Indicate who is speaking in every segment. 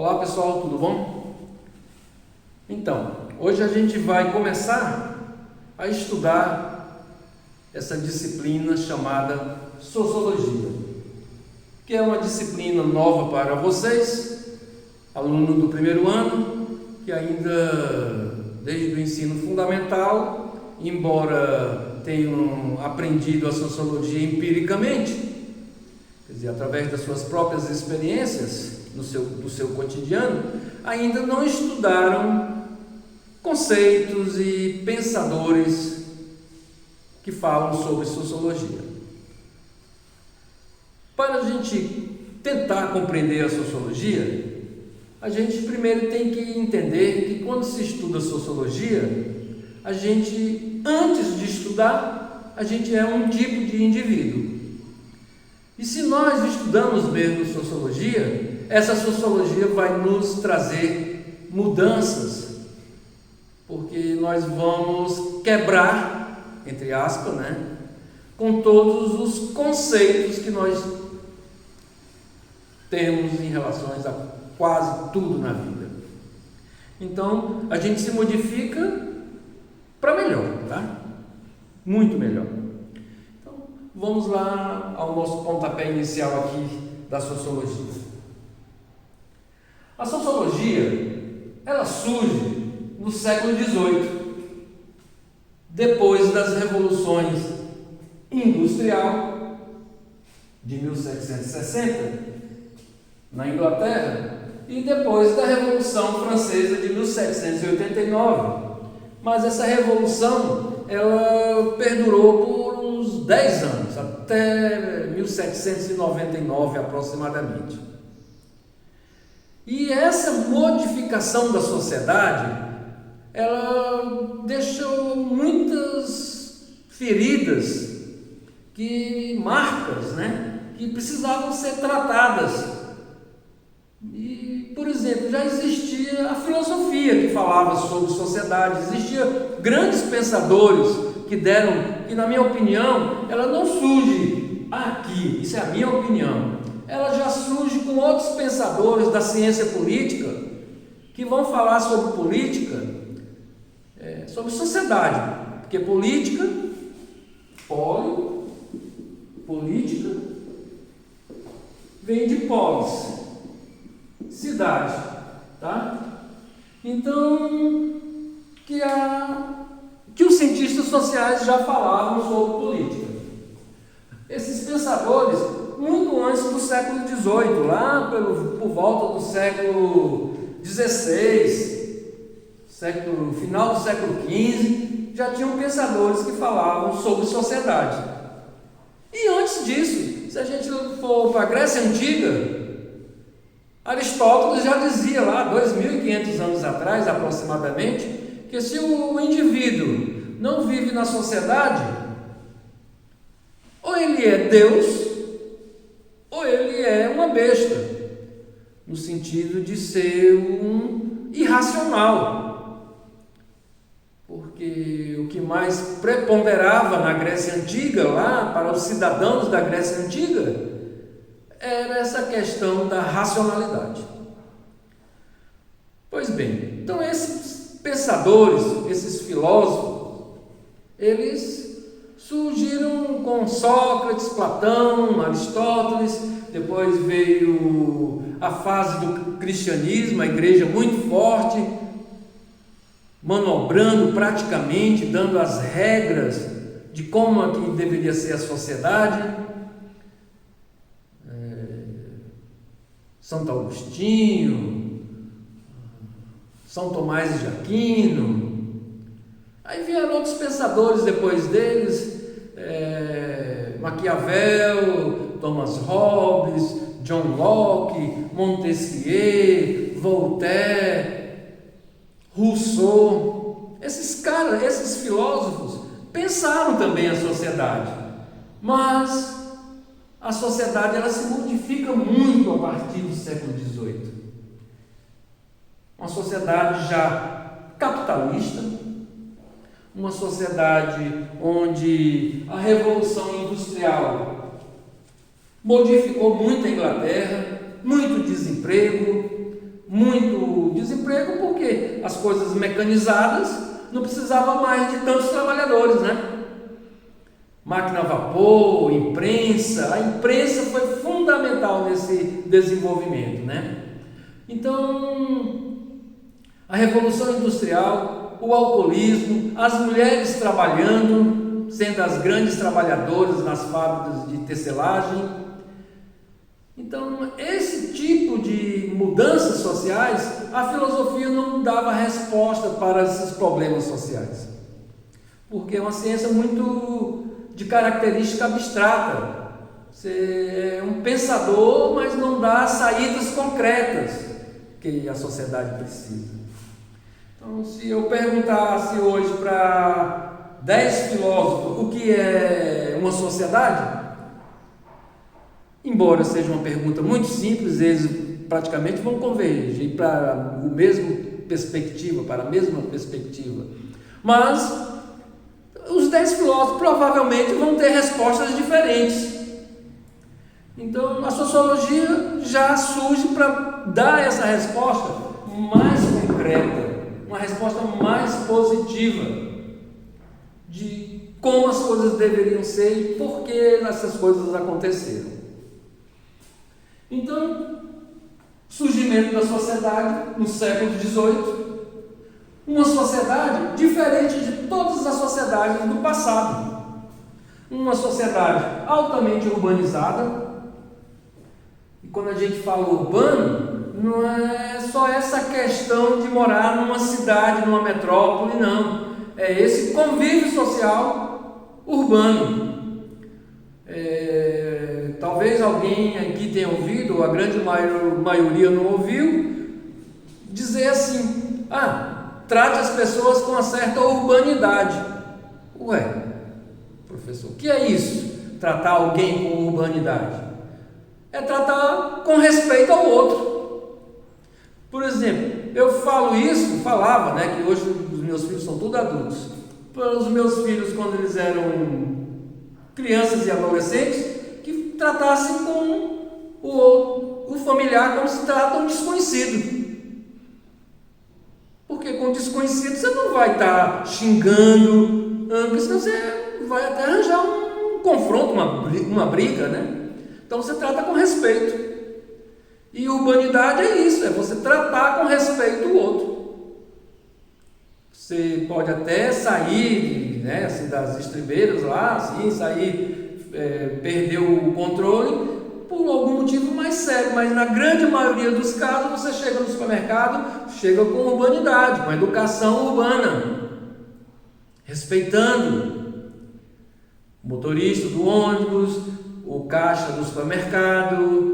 Speaker 1: Olá pessoal, tudo bom? Então, hoje a gente vai começar a estudar essa disciplina chamada Sociologia, que é uma disciplina nova para vocês, aluno do primeiro ano, que ainda desde o ensino fundamental, embora tenham aprendido a Sociologia empiricamente, quer dizer, através das suas próprias experiências, do seu cotidiano, ainda não estudaram conceitos e pensadores que falam sobre sociologia. Para a gente tentar compreender a sociologia, a gente primeiro tem que entender que quando se estuda sociologia, a gente, antes de estudar, a gente é um tipo de indivíduo. E se nós estudamos mesmo sociologia, essa sociologia vai nos trazer mudanças, porque nós vamos quebrar, entre aspas, com todos os conceitos que nós temos em relação a quase tudo na vida. Então, a gente se modifica para melhor, tá? Muito melhor. Então, vamos lá ao nosso pontapé inicial aqui da sociologia. A sociologia, ela surge no século XVIII, depois das revoluções industrial de 1760 na Inglaterra e depois da Revolução Francesa de 1789. Mas essa revolução, ela perdurou por uns 10 anos, até 1799 aproximadamente. E essa modificação da sociedade, ela deixou muitas feridas, marcas, que precisavam ser tratadas. E, por exemplo, já existia a filosofia que falava sobre sociedade, existiam grandes pensadores que na minha opinião, ela não surge aqui, isso é a minha opinião, ela já surge com outros pensadores da ciência política que vão falar sobre política, sobre sociedade, porque política vem de polis, cidade, tá? Então, que os cientistas sociais já falavam sobre política. Esses pensadores, muito antes do século XVIII, lá por volta do século XVI, final do século XV, já tinham pensadores que falavam sobre sociedade. E antes disso, se a gente for para a Grécia Antiga, Aristóteles já dizia lá, 2.500 anos atrás aproximadamente, que se o indivíduo não vive na sociedade, ou ele é Deus, ou ele é uma besta, no sentido de ser um irracional. Porque o que mais preponderava na Grécia Antiga, lá para os cidadãos da Grécia Antiga, era essa questão da racionalidade. Pois bem, então esses pensadores, esses filósofos, eles surgiram com Sócrates, Platão, Aristóteles, depois veio a fase do cristianismo, a igreja muito forte, manobrando praticamente, dando as regras de como é que deveria ser a sociedade. Santo Agostinho, São Tomás de Aquino, aí vieram outros pensadores depois deles, Maquiavel, Thomas Hobbes, John Locke, Montesquieu, Voltaire, Rousseau. Esses filósofos pensaram também a sociedade, mas a sociedade ela se modifica muito a partir do século XVIII. Uma sociedade já capitalista, uma sociedade onde a Revolução Industrial modificou muito a Inglaterra, muito desemprego, muito desemprego porque as coisas mecanizadas não precisavam mais de tantos trabalhadores, né? Máquina a vapor, imprensa, a imprensa foi fundamental nesse desenvolvimento, né? Então, a Revolução Industrial, o alcoolismo, as mulheres trabalhando, sendo as grandes trabalhadoras nas fábricas de tecelagem. Então, esse tipo de mudanças sociais, a filosofia não dava resposta para esses problemas sociais, porque é uma ciência muito de característica abstrata. Você é um pensador, mas não dá saídas concretas que a sociedade precisa. Então, se eu perguntasse hoje para 10 filósofos o que é uma sociedade, embora seja uma pergunta muito simples, eles praticamente vão convergir para a mesma perspectiva. Mas os 10 filósofos provavelmente vão ter respostas diferentes. Então, a sociologia já surge para dar essa resposta mais concreta, uma resposta mais positiva de como as coisas deveriam ser e por que essas coisas aconteceram. Então, surgimento da sociedade no século XVIII, uma sociedade diferente de todas as sociedades do passado, uma sociedade altamente urbanizada. E quando a gente fala urbano, não é só essa questão de morar numa cidade, numa metrópole, não. É esse convívio social urbano. Talvez alguém aqui tenha ouvido, ou a grande maioria não ouviu, dizer assim: trate as pessoas com uma certa urbanidade. Ué, professor, o que é isso? Tratar alguém com urbanidade? É tratar com respeito ao outro. Por exemplo, eu falava, né, que hoje os meus filhos são todos adultos. Para os meus filhos, quando eles eram crianças e adolescentes, que tratassem com o familiar como se trata um desconhecido. Porque com desconhecido você não vai estar xingando, porque senão você vai até arranjar um confronto, uma briga, né? Então você trata com respeito. E urbanidade é isso, é você tratar com respeito o outro. Você pode até sair, né, assim, das estribeiras lá, assim, perder o controle por algum motivo mais sério, mas na grande maioria dos casos você chega no supermercado, chega com urbanidade, com educação urbana, respeitando o motorista do ônibus, o caixa do supermercado,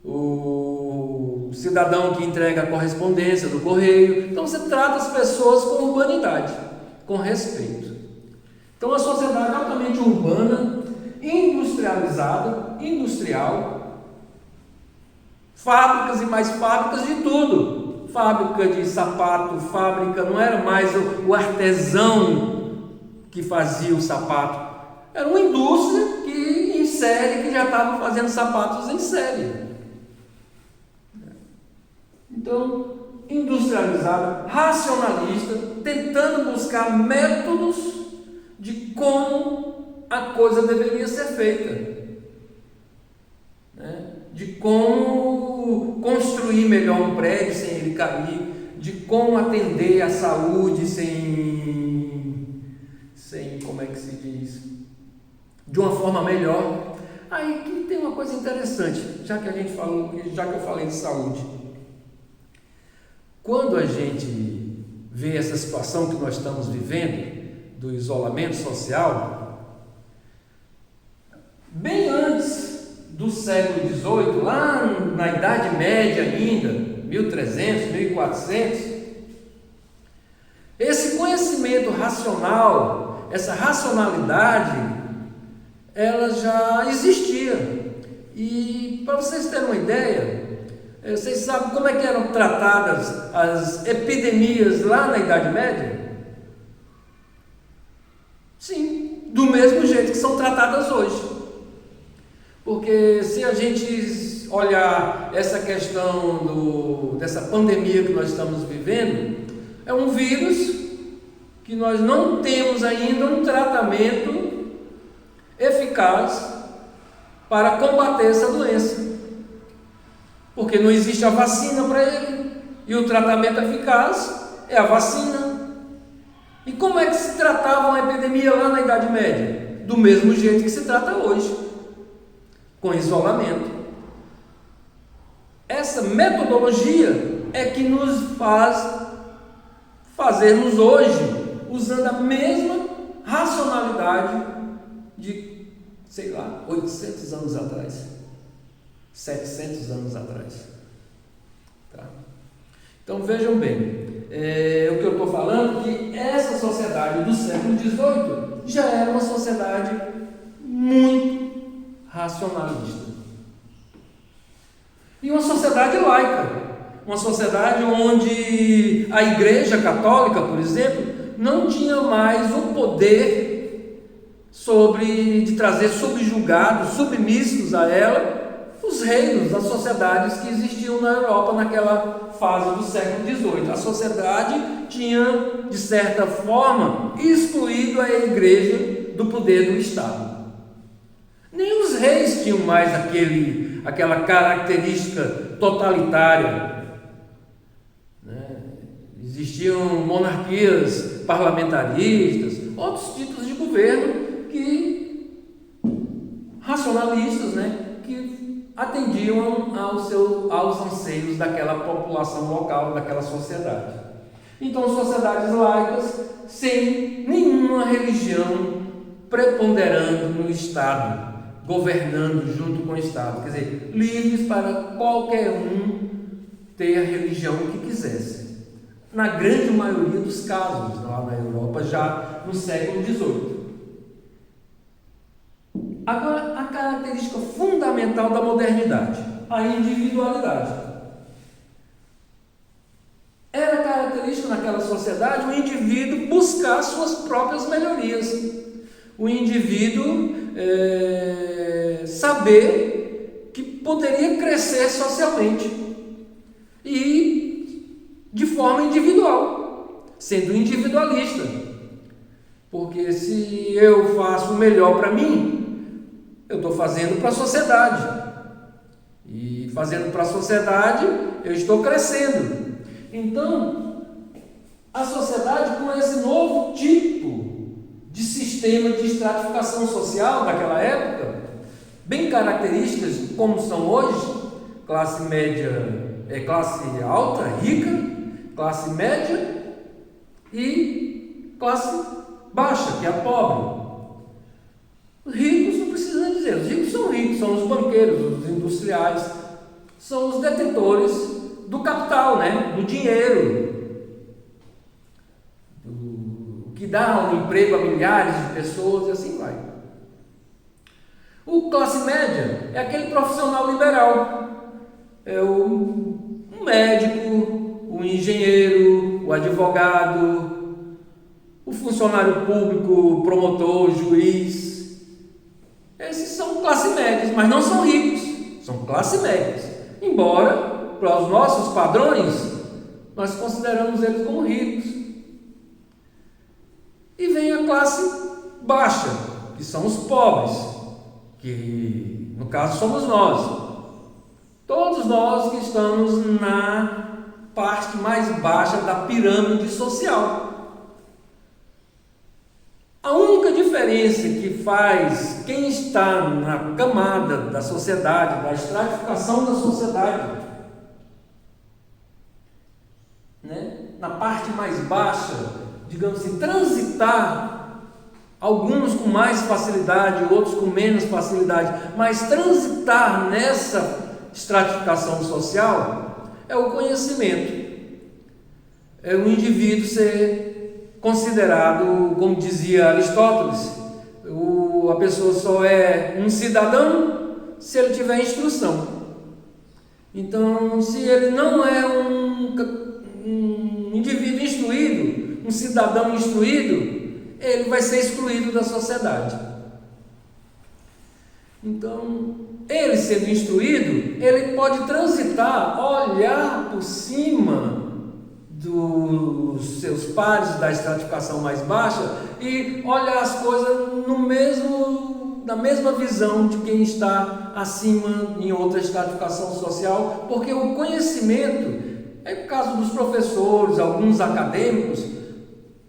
Speaker 1: o cidadão que entrega a correspondência do correio. Então você trata as pessoas com urbanidade, com respeito. Então a sociedade é altamente urbana, industrial, fábricas e mais fábricas de tudo. Fábrica de sapato, não era mais o artesão que fazia o sapato, era uma indústria em série que já estava fazendo sapatos em série. Então, industrializada, racionalista, tentando buscar métodos de como a coisa deveria ser feita, né? De como construir melhor um prédio sem ele cair, de como atender a saúde sem como é que se diz, de uma forma melhor. Aí que tem uma coisa interessante, já que eu falei de saúde. Quando a gente vê essa situação que nós estamos vivendo, do isolamento social, bem antes do século XVIII, lá na Idade Média ainda, 1300, 1400, esse conhecimento racional, essa racionalidade, ela já existia. E para vocês terem uma ideia, vocês sabem como é que eram tratadas as epidemias lá na Idade Média? Sim, do mesmo jeito que são tratadas hoje. Porque se a gente olhar essa questão dessa pandemia que nós estamos vivendo, é um vírus que nós não temos ainda um tratamento eficaz para combater essa doença, porque não existe a vacina para ele, e o tratamento eficaz é a vacina. E como é que se tratava uma epidemia lá na Idade Média? Do mesmo jeito que se trata hoje, com isolamento. Essa metodologia é que nos faz fazermos hoje, usando a mesma racionalidade de, sei lá, 800 anos atrás, 700 anos atrás. Tá? Então vejam bem, o que eu estou falando, que essa sociedade do século XVIII já era uma sociedade muito racionalista. E uma sociedade laica, uma sociedade onde a Igreja Católica, por exemplo, não tinha mais o poder de trazer subjugados, submissos a ela, os reinos, as sociedades que existiam na Europa naquela fase do século XVIII. A sociedade tinha, de certa forma, excluído a Igreja do poder do Estado. Nem os reis tinham mais aquela característica totalitária, né? Existiam monarquias parlamentaristas, outros tipos de governo racionalistas, né? Que atendiam aos anseios daquela população local, daquela sociedade. Então, sociedades laicas sem nenhuma religião preponderando no Estado, governando junto com o Estado, quer dizer, livres para qualquer um ter a religião que quisesse. Na grande maioria dos casos, lá na Europa, já no século XVIII. Agora, a característica fundamental da modernidade, a individualidade. Era característica naquela sociedade o indivíduo buscar suas próprias melhorias. O indivíduo saber que poderia crescer socialmente e de forma individual, sendo individualista. Porque se eu faço o melhor para mim, eu estou fazendo para a sociedade. E fazendo para a sociedade, eu estou crescendo. Então, a sociedade, com esse novo tipo de sistema de estratificação social daquela época, bem características como são hoje, classe média, classe alta, rica, classe média e classe baixa, que é a pobre. Os ricos não precisam dizer, os ricos, são os banqueiros, os industriais, são os detentores do capital, né? Do dinheiro, que dá um emprego a milhares de pessoas e assim vai. O classe média é aquele profissional liberal, é o médico, o engenheiro, o advogado, o funcionário público, o promotor, o juiz. Esses são classe médias, mas não são ricos, são classe médias. Embora, para os nossos padrões, nós consideramos eles como ricos. E vem a classe baixa, que são os pobres, que no caso somos nós. Todos nós que estamos na parte mais baixa da pirâmide social. A única diferença que faz quem está na camada da sociedade, da estratificação da sociedade, né, na parte mais baixa, digamos assim, transitar, alguns com mais facilidade, outros com menos facilidade, mas transitar nessa estratificação social é o conhecimento, é o indivíduo ser considerado, como dizia Aristóteles, a pessoa só é um cidadão se ele tiver instrução. Então, se ele não é um indivíduo instruído, um cidadão instruído, ele vai ser excluído da sociedade. Então, ele sendo instruído, ele pode transitar, olhar por cima dos seus pares da estratificação mais baixa e olhar as coisas na mesma visão de quem está acima em outra estratificação social, porque o conhecimento, é o caso dos professores, alguns acadêmicos,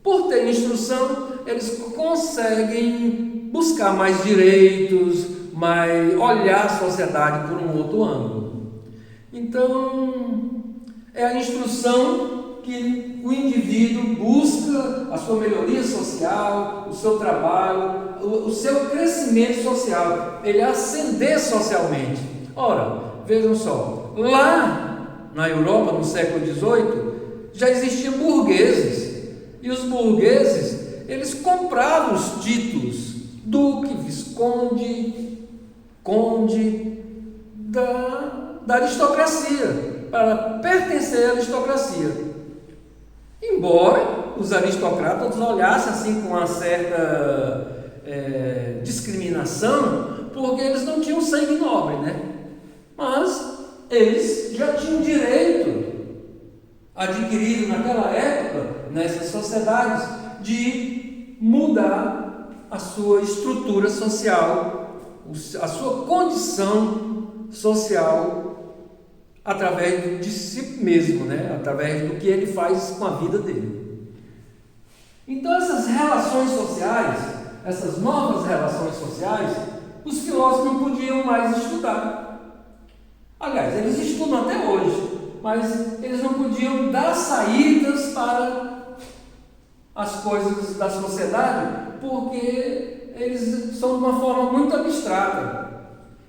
Speaker 1: por ter instrução, eles conseguem buscar mais direitos, olhar a sociedade por um outro ângulo. Então, é a instrução que o indivíduo busca a sua melhoria social, o seu trabalho, o seu crescimento social, ele ascender socialmente. Ora, vejam só, lá na Europa, no século XVIII, já existiam burgueses, e os burgueses, eles compravam os títulos duque, visconde, conde da aristocracia, para pertencer à aristocracia. Embora os aristocratas olhassem assim com uma certa discriminação, porque eles não tinham sangue nobre, né? Mas eles já tinham direito adquirido naquela época, nessas sociedades, de mudar a sua estrutura social, a sua condição social, através de si mesmo, né? Através do que ele faz com a vida dele. Então essas relações sociais, essas novas relações sociais, os filósofos não podiam mais estudar. Aliás, eles estudam até hoje, mas eles não podiam dar saídas para as coisas da sociedade, porque eles são de uma forma muito abstrata.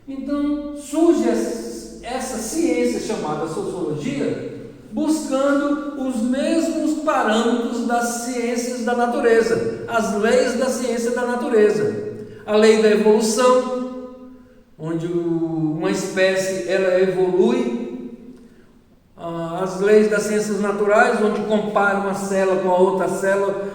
Speaker 1: Então surge essa ciência chamada sociologia, buscando os mesmos parâmetros das ciências da natureza, as leis da ciência da natureza. A lei da evolução, onde uma espécie ela evolui, as leis das ciências naturais, onde compara uma célula com a outra célula,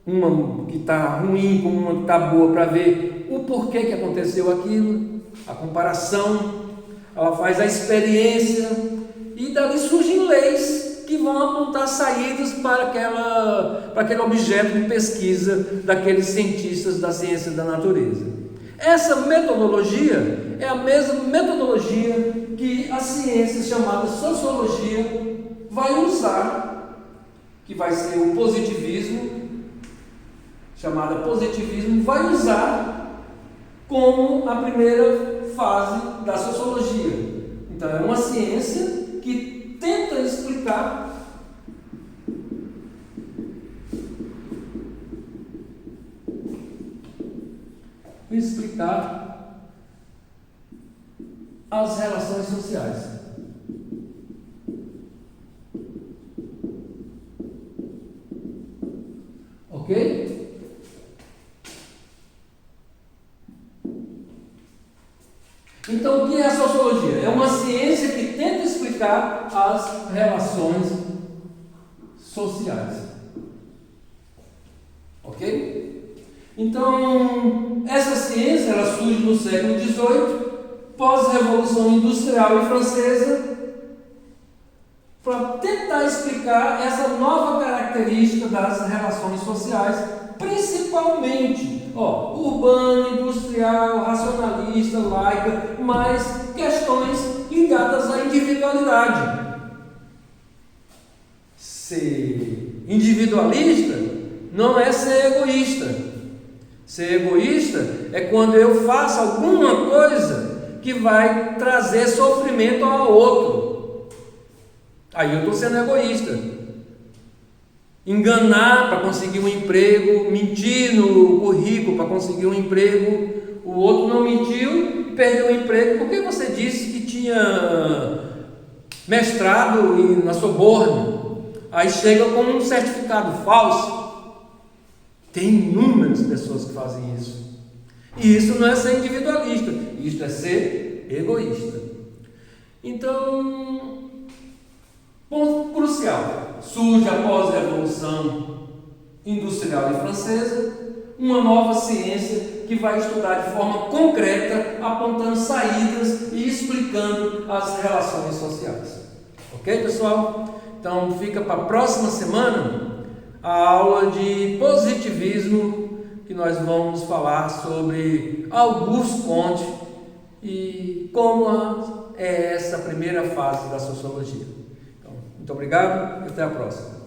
Speaker 1: uma que está ruim com uma que está boa, para ver o porquê que aconteceu aquilo, a comparação. Ela faz a experiência e dali surgem leis que vão apontar saídas para aquele objeto de pesquisa daqueles cientistas da ciência da natureza. Essa metodologia é a mesma metodologia que a ciência chamada sociologia vai usar, que vai ser o positivismo, chamada positivismo, vai usar como a primeira fase da sociologia. Então é uma ciência que tenta explicar as relações sociais. Ok? Então, o que é a sociologia? É uma ciência que tenta explicar as relações sociais. Ok? Então, essa ciência ela surge no século XVIII, pós-revolução industrial e francesa, para tentar explicar essa nova característica das relações sociais, principalmente urbana, industrial, racionalista, laica, mas questões ligadas à individualidade. Ser individualista não é ser egoísta. Ser egoísta é quando eu faço alguma coisa que vai trazer sofrimento ao outro. Aí eu estou sendo egoísta. Enganar para conseguir um emprego, mentir no currículo para conseguir um emprego, o outro não mentiu e perdeu o emprego porque você disse que tinha mestrado na Soborno, aí chega com um certificado falso. Tem inúmeras pessoas que fazem isso, e isso não é ser individualista, isso é ser egoísta. Então, ponto crucial, surge após a Revolução Industrial e Francesa uma nova ciência que vai estudar de forma concreta, apontando saídas e explicando as relações sociais. Ok, pessoal? Então fica para a próxima semana a aula de positivismo, que nós vamos falar sobre Auguste Comte e como é essa primeira fase da sociologia. Então, muito obrigado e até a próxima.